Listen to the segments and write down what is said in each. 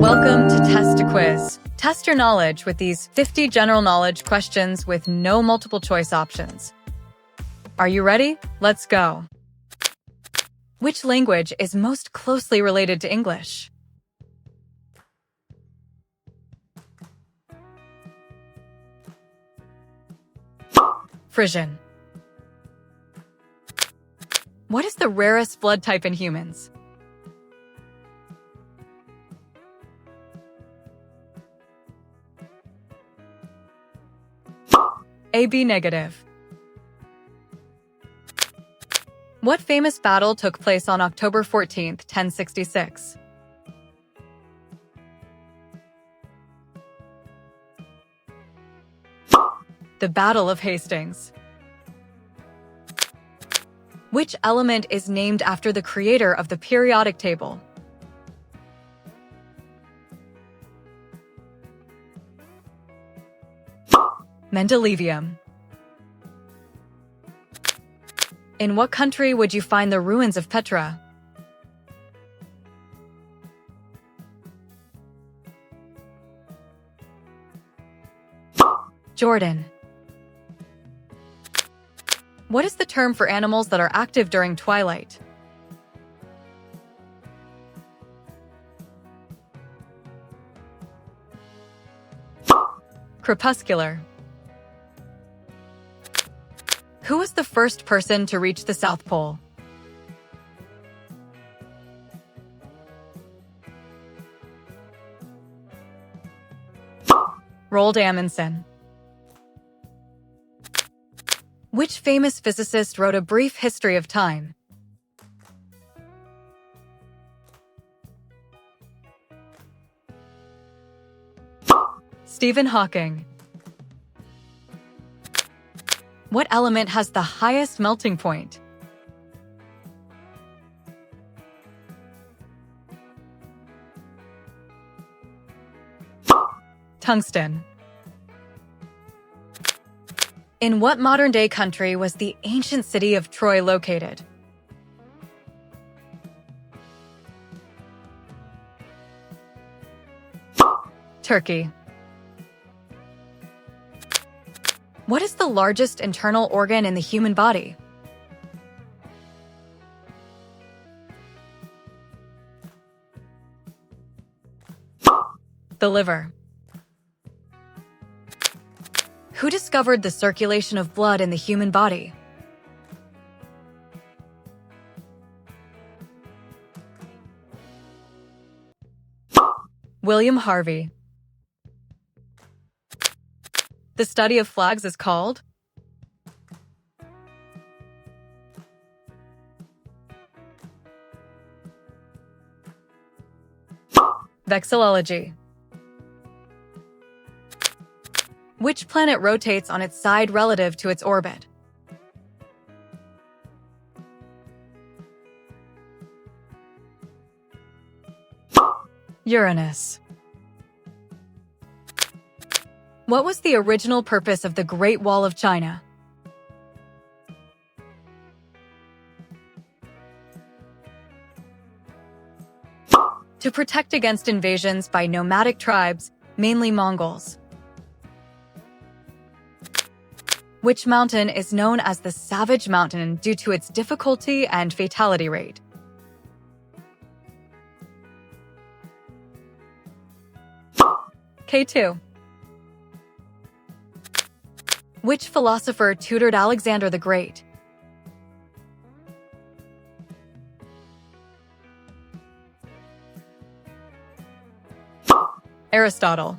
Welcome to Test to Quiz. Test your knowledge with these 50 general knowledge questions with no multiple choice options. Are you ready? Let's go. Which language is most closely related to English? Frisian. What is the rarest blood type in humans? AB negative. What famous battle took place on October 14, 1066? The Battle of Hastings. Which element is named after the creator of the periodic table? Mendelevium. In what country would you find the ruins of Petra? Jordan. What is the term for animals that are active during twilight? Crepuscular. Who was the first person to reach the South Pole? Roald Amundsen. Which famous physicist wrote A Brief History of Time? Stephen Hawking. What element has the highest melting point? Tungsten. In what modern-day country was the ancient city of Troy located? Turkey. What is the largest internal organ in the human body? The liver. Who discovered the circulation of blood in the human body? William Harvey. The study of flags is called? Vexillology. Which planet rotates on its side relative to its orbit? Uranus. What was the original purpose of the Great Wall of China? To protect against invasions by nomadic tribes, mainly Mongols. Which mountain is known as the Savage Mountain due to its difficulty and fatality rate? K2. Which philosopher tutored Alexander the Great? Aristotle.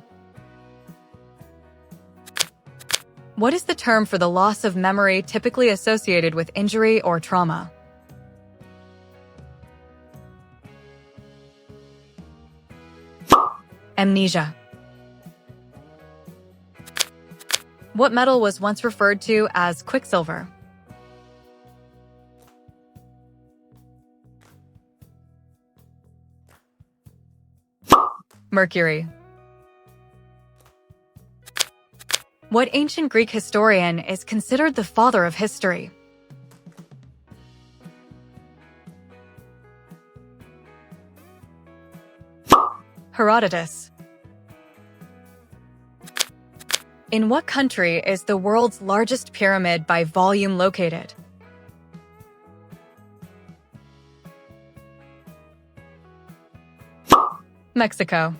What is the term for the loss of memory typically associated with injury or trauma? Amnesia. What metal was once referred to as quicksilver? Mercury. What ancient Greek historian is considered the father of history? Herodotus. In what country is the world's largest pyramid by volume located? Mexico.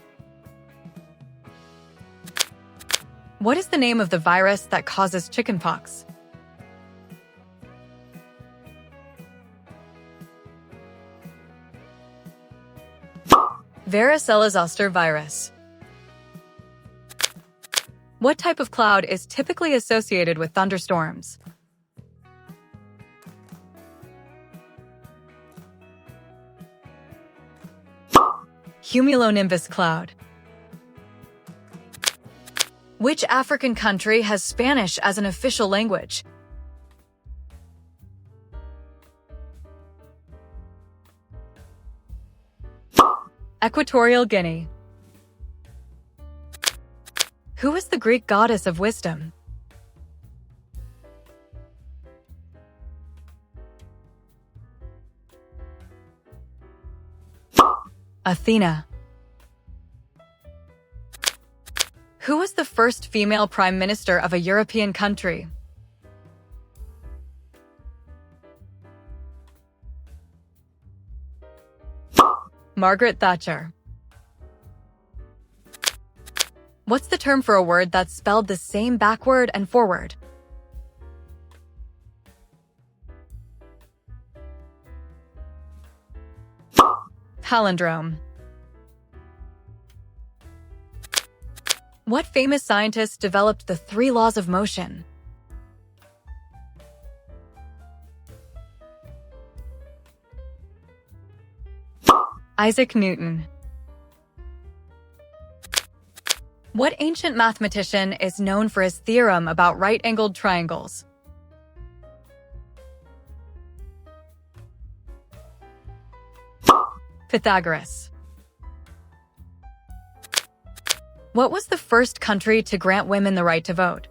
What is the name of the virus that causes chickenpox? Varicella-Zoster virus. What type of cloud is typically associated with thunderstorms? Cumulonimbus cloud. Which African country has Spanish as an official language? Equatorial Guinea. Who is the Greek goddess of wisdom? Athena. Who was the first female prime minister of a European country? Margaret Thatcher. What's the term for a word that's spelled the same backward and forward? Palindrome. What famous scientist developed the three laws of motion? Isaac Newton. What ancient mathematician is known for his theorem about right-angled triangles? Pythagoras. What was the first country to grant women the right to vote?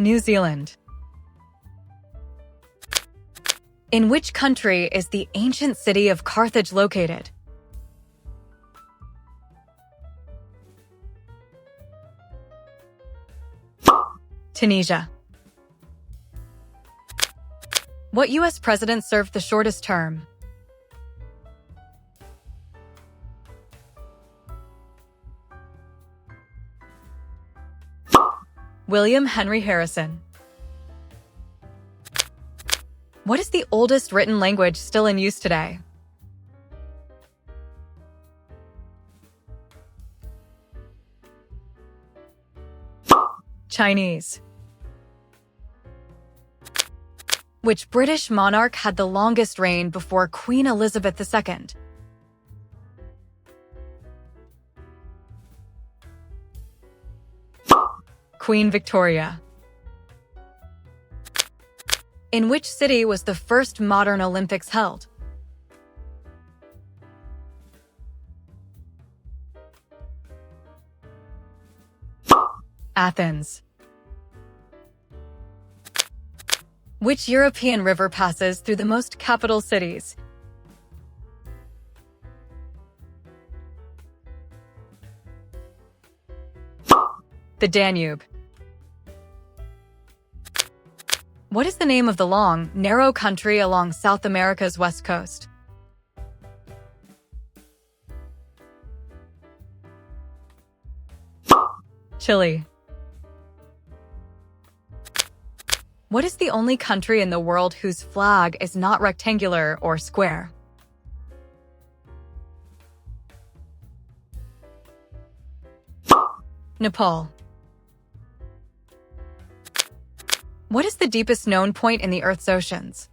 New Zealand. In which country is the ancient city of Carthage located? Tunisia. What U.S. president served the shortest term? William Henry Harrison. What is the oldest written language still in use today? Chinese. Which British monarch had the longest reign before Queen Elizabeth II? Queen Victoria. In which city was the first modern Olympics held? Athens. Which European river passes through the most capital cities? The Danube. What is the name of the long, narrow country along South America's west coast? Chile. What is the only country in the world whose flag is not rectangular or square? Nepal. What is the deepest known point in the Earth's oceans?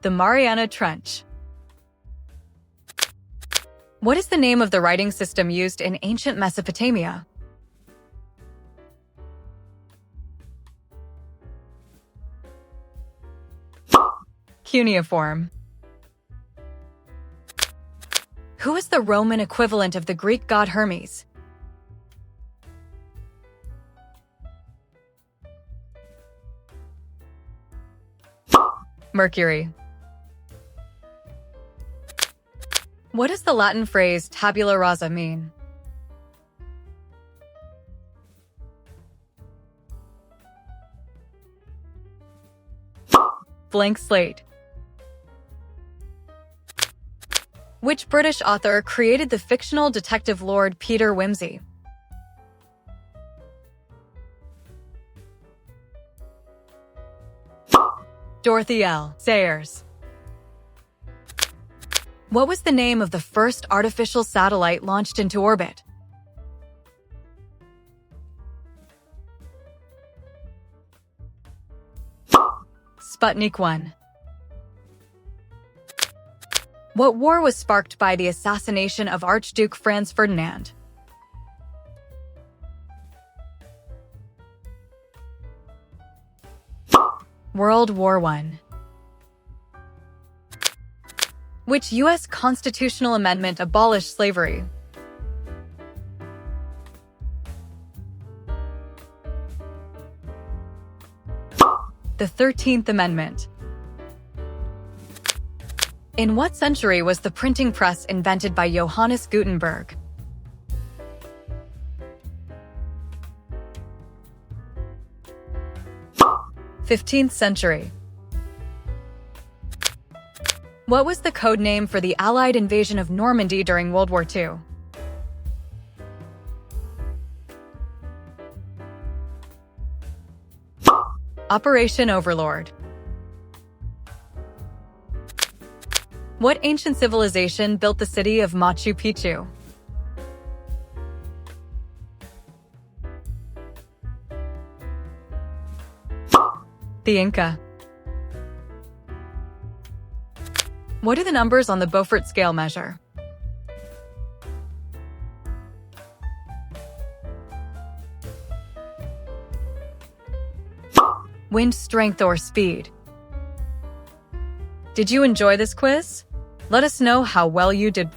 The Mariana Trench. What is the name of the writing system used in ancient Mesopotamia? Cuneiform. Who is the Roman equivalent of the Greek god Hermes? Mercury. What does the Latin phrase tabula rasa mean? Blank slate. Which British author created the fictional detective lord Peter Wimsey? Dorothy L. Sayers. What was the name of the first artificial satellite launched into orbit? Sputnik 1. What war was sparked by the assassination of Archduke Franz Ferdinand? World War I. Which U.S. constitutional amendment abolished slavery? The 13th Amendment. In what century was the printing press invented by Johannes Gutenberg? ~ 15th century. What was the code name for the Allied invasion of Normandy during World War II? Operation Overlord. What ancient civilization built the city of Machu Picchu? The Inca. What do the numbers on the Beaufort scale measure? Wind strength or speed. Did you enjoy this quiz? Let us know how well you did.